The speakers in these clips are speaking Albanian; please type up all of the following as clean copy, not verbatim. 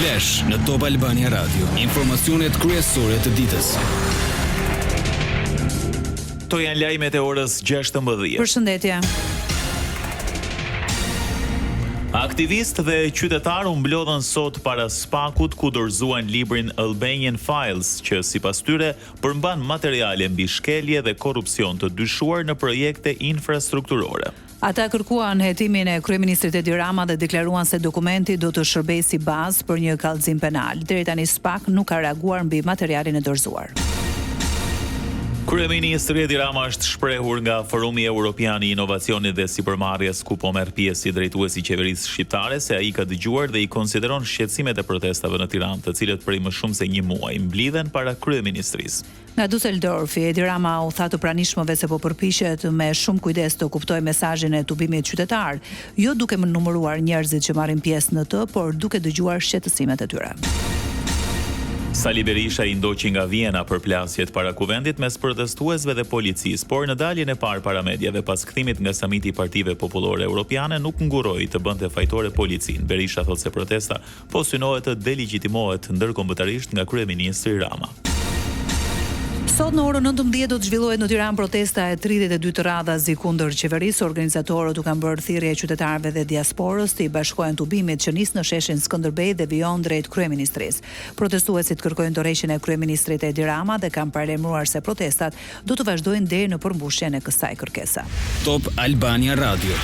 Flash në Top Albania Radio. Informacionet kryesore të ditës. Këto janë lajmet e orës 16. Përshëndetje. Aktivistë dhe qytetarë u mblodhën sot para SPAK-ut ku dorëzuan librin Albanian Files, që sipas tyre përmban materiale mbi shkelje dhe korrupsion të dyshuar në projekte infrastrukturore. Ata kërkuan hetimin e kryeministrit Edi Rama dhe deklaruan se dokumenti do të shërbejë si bazë për një kallëzim penal. Deri tani SPAK nuk ka reaguar mbi materialin e dorëzuar. Kryeministri Edi Rama është shprehur nga Forumi Evropian I Inovacionit dhe Sipërmarrjes ku po merr pjesë si drejtuesi I qeverisë shqiptare se ai ka dëgjuar dhe I konsideron shqetësimet e protestave në Tiranë, të cilët prej më shumë se një muaj mblidhen para kryeministrisë. Nga Düsseldorfi, Edi Rama u tha të pranishmëve se po përpiqet me shumë kujdes të kuptojë mesazhin e tubimit qytetar, jo duke më numëruar njerëzit që marrin pjesë në të, por duke dëgjuar shqetësimet e tyre. Sali Berisha I ndoqi nga Viena për plasjet para kuvendit mes protestuesve dhe policisë, por në daljen e parë para mediave pas kthimit nga samiti I Partive Popullore Europiane nuk nguroi të bënte fajtore policinë. Berisha thotë se protesta po synohet të delegjitimohet ndërkombëtarisht nga kryeministri Rama. Sot në orën 19 do të zhvillohet në Tiranë protesta e 32 të radhazi kundër qeverisë. Organizatorët u kanë bërë thirrje qytetarëve dhe diasporës të I bashkohen tubimit që nis në sheshin Skënderbej dhe vijon drejt kryeministrisë. Protestuesit kërkojnë tërheqjen e kryeministrit Edi Rama dhe kanë paralajmëruar se protestat do të vazhdojnë deri në përmbushjen e kësaj kërkese. Top Albania Radio.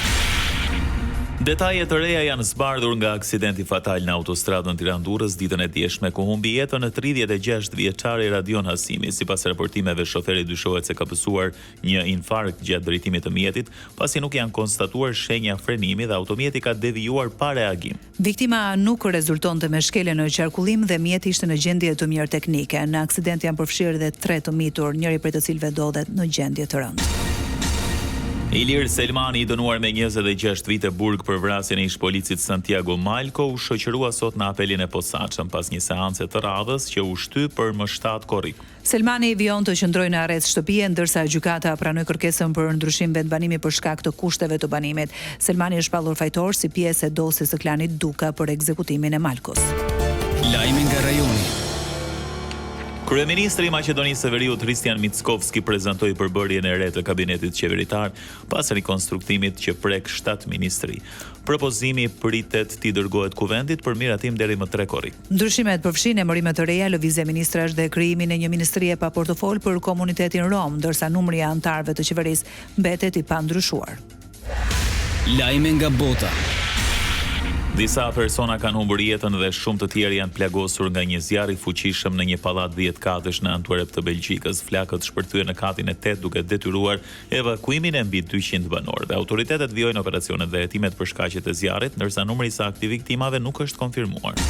Detaje të reja janë zbardhur nga aksidenti fatal në autostradën Tiranë-Durrës ditën e djeshme ku humbi jetën e 36 vjeçari Radion Hasimi. Sipas raportimeve, shoferi dyshohet se ka pësuar një infarkt gjatë drejtimit të mjetit, pasi nuk janë konstatuar shenja frenimi dhe automjeti ka devijuar pa reagim. Viktima nuk rezultonte me shkelje në qarkullim dhe mjeti ishte në gjendje të mirë teknike. Në aksident janë përfshirë dhe 3 të mitur, njëri prej të cilëve ndodhet në gjendje të rëndë. Ilir Selmani, I dënuar me 26 vite burg për vrasjen e ish policit Santiago Malko, u shoqërua sot në apelin e posaçëm pas një seance të radhës që u shty për më 7 korrik. Selmani vijon të qëndrojë në arrest shtëpie, ndërsa gjykata pranoi kërkesën për ndryshim vendbanimi për shkak të kushteve të banimit. Selmani është pallur fajtor si pjesë e dosjes së klanit Duka për ekzekutimin e Malkos. Lajme nga rajoni. Kryeministri I Maqedonisë së Veriut Hristian Mickovski prezantoi përbërjen e re të kabinetit qeveritar pas rikonstruktimit që prek 7 ministri. Propozimi pritet t'i dërgohet kuvendit për miratim deri më 3 korrik. Ndryshimet përfshin emërime të reja, lëvizje ministrash dhe krijimin e një ministrie pa portofol për komunitetin rom, ndërsa numri I anëtarëve të qeverisë mbetet I pandryshuar. Lajme nga bota. Disa persona kanë humbur jetën dhe shumë të tjerë janë plagosur nga një zjarr I fuqishëm në një pallat 10 katësh në Antwerp të Belgjikës. Flakët shpërthyen në katin e 8 duke detyruar evakuimin e mbi 200 banorëve. Autoritetet vijojnë operacionet dhe hetimet për shkaqet e zjarrit, ndërsa numri I saktë I viktimave nuk është konfirmuar.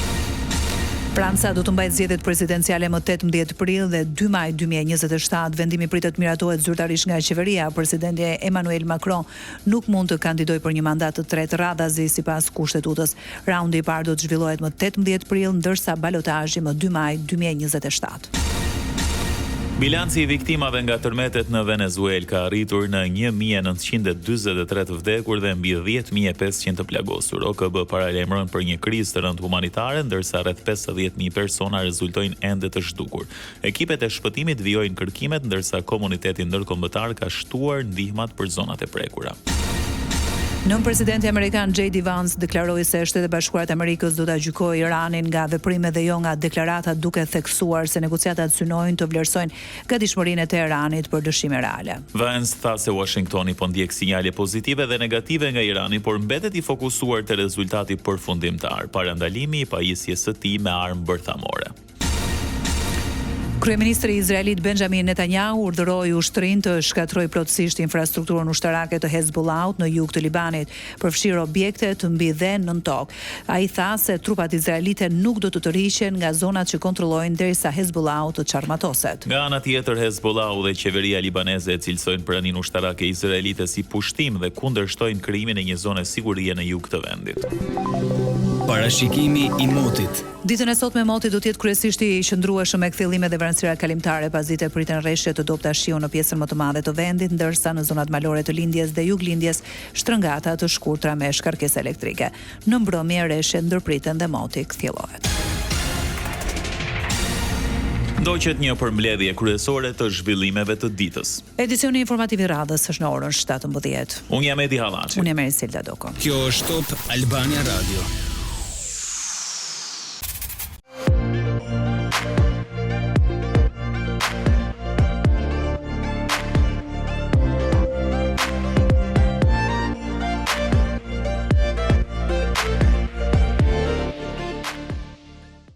Franca do të mbajë zgjedhjet presidenciale më 18 prill dhe 2 maj 2027. Vendimi pritet miratohet zyrtarisht nga qeveria. Presidenti Emmanuel Macron nuk mund të kandidojë për një mandat të tretë radhazi sipas kushtetutës. Raundi I parë do të zhvillohet më 18 prill, ndërsa balotazhi më 2 maj 2027. Bilanci I viktimave nga tërmetet në Venezuelë ka arritur në 1943 të vdekur dhe mbi 10.500 të plagosur. OKB paralajmëron për një krizë të rëndë humanitare, ndërsa rreth 50.000 persona rezultojnë ende të zhdukur. Ekipet e shpëtimit vijojnë kërkimet, ndërsa komuniteti ndërkombëtar ka shtuar ndihmat për zonat e prekura. Nën presidenti amerikan J.D. Vance deklaroi se Shtetet e Bashkuara të Amerikës do ta gjykojë Iranin nga veprimet dhe jo nga deklaratat, duke theksuar se negociatat synojnë të vlerësojnë gatishmërinë e Teheranit për dëshime reale. Vance tha se Washingtoni po ndjek sinjale pozitive dhe negative nga Irani, por mbetet I fokusuar te rezultati përfundimtar, parandalimi I pajisjes së tij me armë bërthamore. Kryeministri izraelit Benjamin Netanyahu urdhëroi ushtrinë të shkatërrojë plotësisht infrastrukturën ushtarake të Hezbollahut në jug të Libanit, përfshir objekte të mbi dhe nën tokë. Ai tha se trupat izraelite nuk do të tërhiqen nga zonat që kontrollojnë derisa Hezbollahu të çarmatoset. Nga ana tjetër, Hezbollahu dhe qeveria libaneze e cilësojnë praninë ushtarake izraelite si pushtim dhe kundërshtojnë krijimin e një zone sigurie në jug të vendit. Parashikimi I motit. Ditën e sotme moti do të jetë kryesisht I qëndrueshëm me kthjellime dhe vranësira kalimtare, pas dite priten rreshje të dobta shiu në pjesën më të madhe të vendit, ndërsa në zonat malore të lindjes dhe juglindjes shtrëngata të shkurtra me shkarkesë elektrike. Në mbrëmje rreshjet ndërpriten dhe moti kthjellohet. Ndoqet një përmbledhje kryesore të zhvillimeve të ditës. Edicioni informativ i radhës është në orën 17. Unë jam Edi Hallaçi. Unë jam Ersilda Doko. Kjo është Top Albania Radio.